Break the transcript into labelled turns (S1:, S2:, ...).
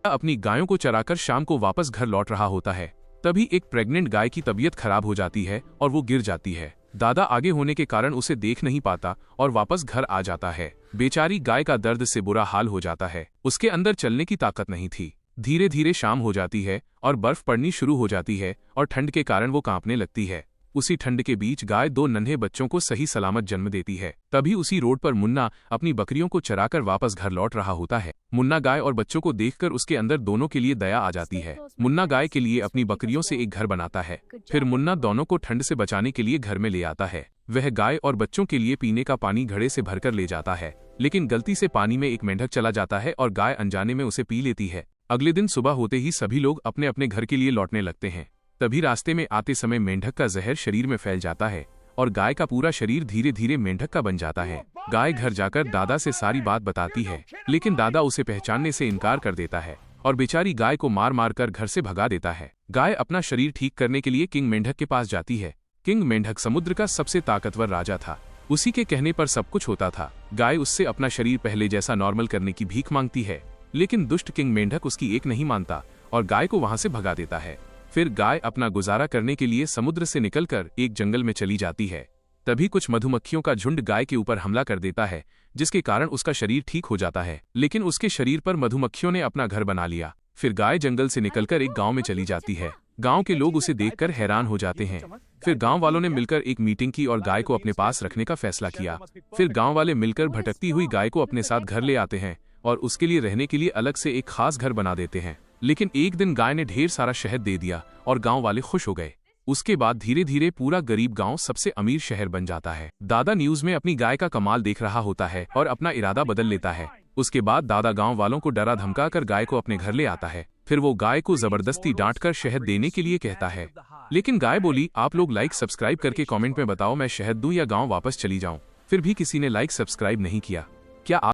S1: अपनी गायों को चराकर शाम को वापस घर लौट रहा होता है। तभी एक प्रेग्नेंट गाय की तबीयत खराब हो जाती है और वो गिर जाती है। दादा आगे होने के कारण उसे देख नहीं पाता और वापस घर आ जाता है। बेचारी गाय का दर्द से बुरा हाल हो जाता है, उसके अंदर चलने की ताकत नहीं थी। धीरे धीरे शाम हो जाती है और बर्फ पड़नी शुरू हो जाती है और ठंड के कारण वो कांपने लगती है। उसी ठंड के बीच गाय 2 नन्हे बच्चों को सही सलामत जन्म देती है। तभी उसी रोड पर मुन्ना अपनी बकरियों को चराकर वापस घर लौट रहा होता है। मुन्ना गाय और बच्चों को देखकर उसके अंदर दोनों के लिए दया आ जाती है। मुन्ना गाय के लिए अपनी बकरियों से एक घर बनाता है। फिर मुन्ना दोनों को ठंड से बचाने के लिए घर में ले आता है। वह गाय और बच्चों के लिए पीने का पानी घड़े से भरकर ले जाता है, लेकिन गलती से पानी में एक मेंढक चला जाता है और गाय अनजाने में उसे पी लेती है। अगले दिन सुबह होते ही सभी लोग अपने अपने घर के लिए लौटने लगते हैं। तभी रास्ते में आते समय मेंढक का जहर शरीर में फैल जाता है और गाय का पूरा शरीर धीरे धीरे मेंढक का बन जाता है। गाय घर जाकर दादा से सारी बात बताती है, लेकिन दादा उसे पहचानने से इनकार कर देता है और बेचारी गाय को मार मार कर घर से भगा देता है। गाय अपना शरीर ठीक करने के लिए किंग मेंढक के पास जाती है। किंग मेंढक समुद्र का सबसे ताकतवर राजा था, उसी के कहने पर सब कुछ होता था। गाय उससे अपना शरीर पहले जैसा नॉर्मल करने की भीख मांगती है, लेकिन दुष्ट किंग मेंढक उसकी एक नहीं मानता और गाय को वहां से भगा देता है। फिर गाय अपना गुजारा करने के लिए समुद्र से निकलकर एक जंगल में चली जाती है। तभी कुछ मधुमक्खियों का झुंड गाय के ऊपर हमला कर देता है, जिसके कारण उसका शरीर ठीक हो जाता है, लेकिन उसके शरीर पर मधुमक्खियों ने अपना घर बना लिया। फिर गाय जंगल से निकलकर एक गांव में चली जाती है। गांव के लोग उसे देखकर हैरान हो जाते हैं। फिर गांव वालों ने मिलकर एक मीटिंग की और गाय को अपने पास रखने का फैसला किया। फिर गांव वाले मिलकर भटकती हुई गाय को अपने साथ घर ले आते हैं और उसके लिए रहने के लिए अलग से एक खास घर बना देते हैं। लेकिन एक दिन गाय ने ढेर सारा शहद दे दिया और गांव वाले खुश हो गए। उसके बाद धीरे धीरे पूरा गरीब गांव सबसे अमीर शहर बन जाता है। दादा न्यूज में अपनी गाय का कमाल देख रहा होता है और अपना इरादा बदल लेता है। उसके बाद दादा गांव वालों को डरा धमका कर गाय को अपने घर ले आता है। फिर वो गाय को जबरदस्ती डांटकर शहद देने के लिए कहता है, लेकिन गाय बोली, आप लोग लाइक सब्सक्राइब करके कमेंट में बताओ मैं शहद दूं या गाँव वापस चली जाऊं। फिर भी किसी ने लाइक सब्सक्राइब नहीं किया। क्या